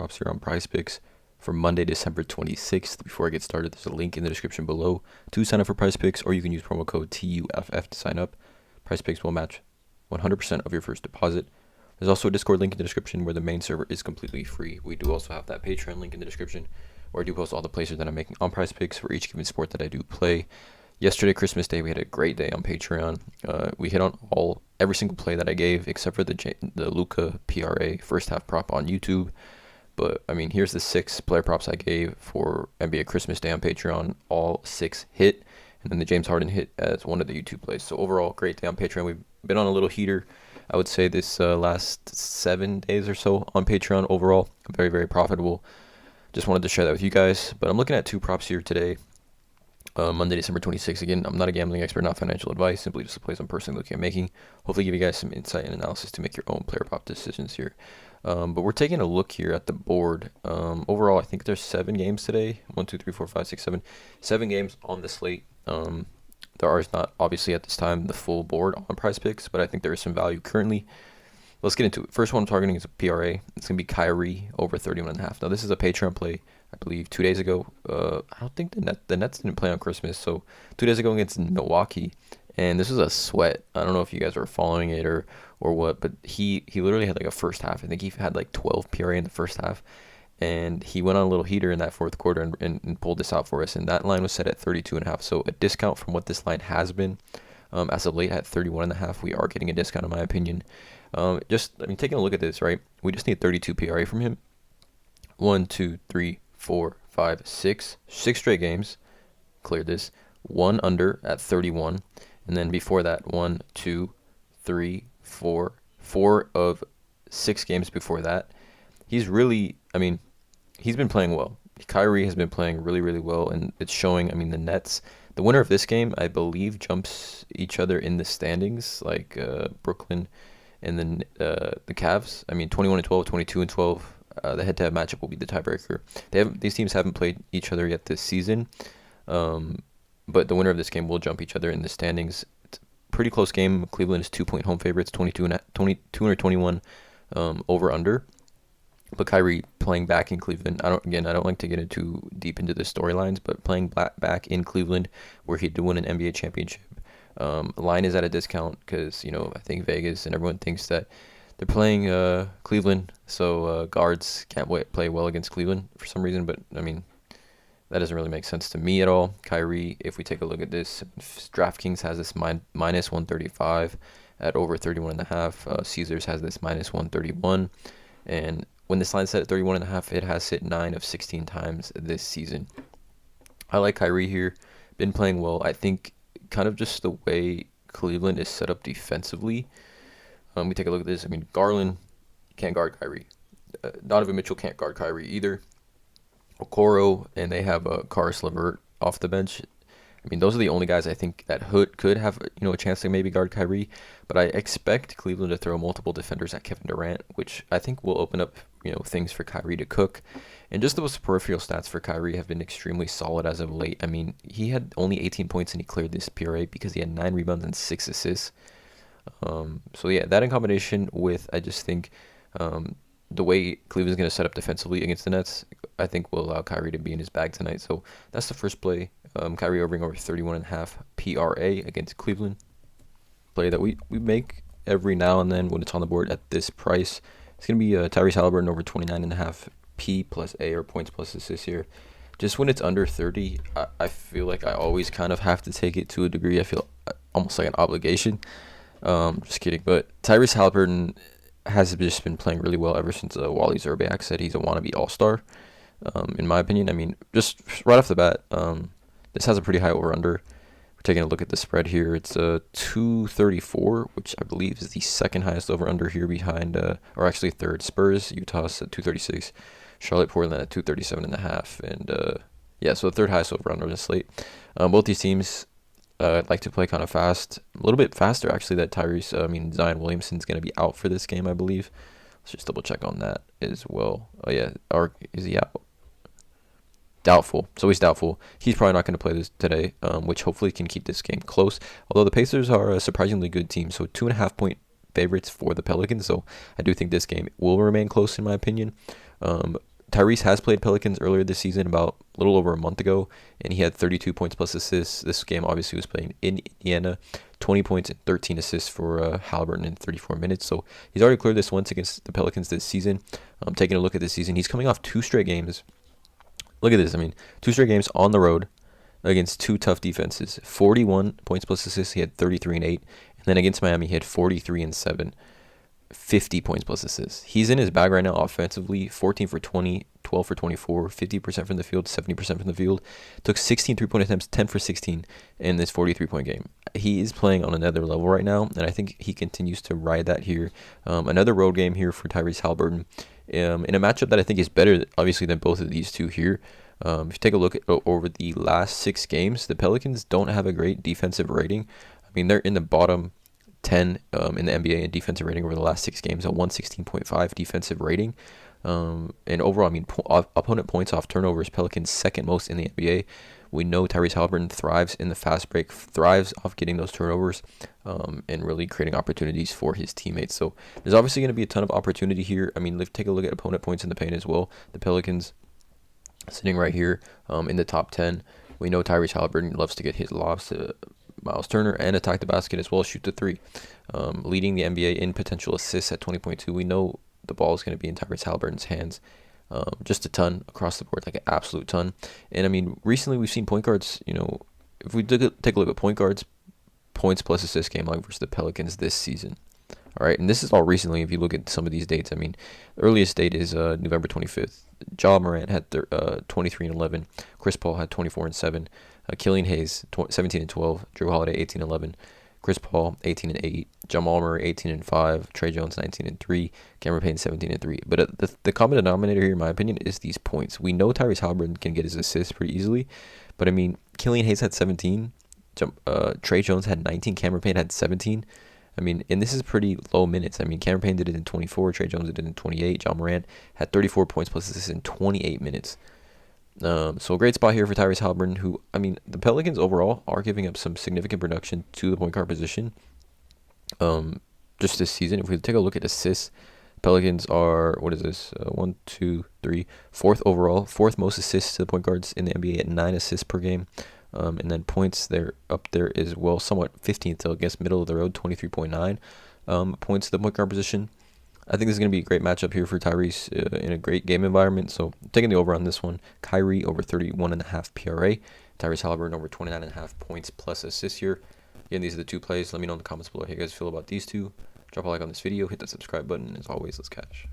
props here on PrizePicks for Monday, December 26th. Before I get started, there's a link in the description below to sign up for PrizePicks, or you can use promo code TUFF to sign up. PrizePicks will match 100% of your first deposit. There's also a Discord link in the description where the main server is completely free. We do also have that Patreon link in the description where I do post all the places that I'm making on PrizePicks for each given sport that I do play. Yesterday, Christmas Day, we had a great day on Patreon. We hit on every single play that I gave except for the Luka PRA first half prop on YouTube. But, I mean, here's the 6 player props I gave for NBA Christmas Day on Patreon. All 6 hit. And then the James Harden hit as one of the YouTube plays. So, overall, great day on Patreon. We've been on a little heater, I would say, this last 7 days or so on Patreon. Overall, very, very profitable. Just wanted to share that with you guys. But I'm looking at 2 props here today. Monday, December 26th. Again, I'm not a gambling expert, not financial advice. Simply just the plays I'm personally looking at making. Hopefully give you guys some insight and analysis to make your own player prop decisions here. But we're taking a look here at the board. Overall, I think there's 7 games today. 1, 2, 3, 4, 5, 6, 7. 7 games on the slate. There is not, obviously, at this time, the full board on PrizePicks, but I think there is some value currently. Let's get into it. First one I'm targeting is a PRA. It's going to be Kyrie over 31.5. Now, this is a Patreon play, I believe, 2 days ago. I don't think the Nets didn't play on Christmas, so 2 days ago against Milwaukee, and this was a sweat. I don't know if you guys were following it or what, but he literally had like a first half. I think he had like 12 PRA in the first half, and he went on a little heater in that fourth quarter and pulled this out for us, and that line was set at 32.5, so a discount from what this line has been. As of late at 31.5, we are getting a discount in my opinion. Taking a look at this, right? We just need 32 PRA from him. 1, 2, 3, 4, 5, 6 straight games. Cleared this. 1 under at 31. And then before that, 1, 2, 3, 4. 4 of 6 games before that. He's been playing well. Kyrie has been playing really, really well, and it's showing. The Nets, the winner of this game, I believe, jumps each other in the standings, like Brooklyn and then the Cavs. 21-12, 22-12. The head-to-head matchup will be the tiebreaker. These teams haven't played each other yet this season, but the winner of this game will jump each other in the standings. It's a pretty close game. Cleveland is 2-point home favorites, 221 over under. But Kyrie playing back in Cleveland, I don't like to get too deep into the storylines, but playing back in Cleveland where he did win an NBA championship. Line is at a discount because, I think Vegas and everyone thinks that they're playing Cleveland, so guards can't play well against Cleveland for some reason, but, that doesn't really make sense to me at all. Kyrie, if we take a look at this, DraftKings has this minus 135 at over 31.5. Caesars has this minus 131, and when this line's set at 31.5, it has hit 9 of 16 times this season. I like Kyrie here. Been playing well. I think kind of just the way Cleveland is set up defensively. We take a look at this. Garland can't guard Kyrie. Donovan Mitchell can't guard Kyrie either. Okoro, and they have Karis LeVert off the bench. Those are the only guys I think that could have a chance to maybe guard Kyrie. But I expect Cleveland to throw multiple defenders at Kevin Durant, which I think will open up things for Kyrie to cook. And just those peripheral stats for Kyrie have been extremely solid as of late. He had only 18 points and he cleared this PRA because he had 9 rebounds and 6 assists. That in combination with, I just think, the way Cleveland's going to set up defensively against the Nets, I think will allow Kyrie to be in his bag tonight. So that's the first play. Kyrie Irving over 31.5 PRA against Cleveland. Play that we make every now and then when it's on the board at this price. It's going to be Tyrese Haliburton over 29.5 P plus A, or points plus assists here. Just when it's under 30, I feel like I always kind of have to take it to a degree. I feel almost like an obligation. Just kidding. But Tyrese Haliburton has just been playing really well ever since Wally Zerbiak said he's a wannabe all-star, in my opinion. Just right off the bat, this has a pretty high over-under. We're taking a look at the spread here. It's 234, which I believe is the second highest over-under here behind, or actually third. Spurs, Utah's at 236, Charlotte, Portland at 237.5, and so the third highest over-under on the slate. Both these teams like to play kind of fast, a little bit faster actually. That Zion Williamson's going to be out for this game, I believe. Let's just double check on that as well. Oh yeah, or is he out? Doubtful. So he's doubtful. He's probably not going to play this today, which hopefully can keep this game close. Although the Pacers are a surprisingly good team, so 2.5 point favorites for the Pelicans. So I do think this game will remain close in my opinion. Tyrese has played Pelicans earlier this season, about a little over a month ago, and he had 32 points plus assists. This game obviously was playing in Indiana. 20 points and 13 assists for Haliburton in 34 minutes. So he's already cleared this once against the Pelicans this season. Taking a look at this season, he's coming off 2 straight games. Look at this. I mean, 2 straight games on the road against 2 tough defenses. 41 points plus assists. He had 33 and 8. And then against Miami, he had 43 and 7. 50 points plus assists. He's in his bag right now offensively. 14 for 20, 12 for 24, 50% from the field, 70% from the field. Took 16 3-point attempts, 10 for 16 in this 43-point game. He is playing on another level right now, and I think he continues to ride that here. Another road game here for Tyrese Haliburton in a matchup that I think is better, obviously, than both of these two here. If you take a look at over the last 6 games, the Pelicans don't have a great defensive rating. I mean, they're in the bottom 10 in the NBA in defensive rating over the last 6 games, a 116.5 defensive rating. And overall, I mean, opponent points off turnovers, Pelicans second most in the NBA. We know Tyrese Haliburton thrives in the fast break, thrives off getting those turnovers, and really creating opportunities for his teammates. So there's obviously going to be a ton of opportunity here. I mean, let's take a look at opponent points in the paint as well. The Pelicans sitting right here in the top 10. We know Tyrese Haliburton loves to get his lobs to Miles Turner and attack the basket as well as shoot the 3. Leading the NBA in potential assists at 20.2. We know the ball is going to be in Tyrese Haliburton's hands. Just a ton across the board, like an absolute ton. And I mean, recently we've seen point guards, if we take a look at point guards, points plus assists game log versus the Pelicans this season. All right, and this is all recently. If you look at some of these dates, I mean, the earliest date is November 25th. Ja Morant had 23 and 11. Chris Paul had 24 and 7. Killian Hayes 17 and 12. Drew Holiday 18 and 11. Chris Paul 18 and 8. Jamal Murray 18 and 5. Trey Jones 19 and 3. Cameron Payne 17 and 3. But the common denominator here, in my opinion, is these points. We know Tyrese Haliburton can get his assists pretty easily, but I mean, Killian Hayes had 17. Trey Jones had 19. Cameron Payne had 17. I mean, and this is pretty low minutes. I mean, Cameron Payne did it in 24. Trey Jones did it in 28. Ja Morant had 34 points plus assists in 28 minutes. So a great spot here for Tyrese Haliburton, who, I mean, the Pelicans overall are giving up some significant production to the point guard position just this season. If we take a look at assists, Pelicans are, what is this, 1, 2, 3, 4th overall, 4th most assists to the point guards in the NBA at 9 assists per game. And then points, they're up there as well, somewhat 15th, so I guess middle of the road, 23.9 points to the point guard position. I think this is going to be a great matchup here for Tyrese in a great game environment. So taking the over on this one, Kyrie over 31.5 PRA, Tyrese Haliburton over 29.5 points plus assists here. Again, these are the 2 plays. Let me know in the comments below how you guys feel about these 2. Drop a like on this video, hit that subscribe button, and as always, let's cash.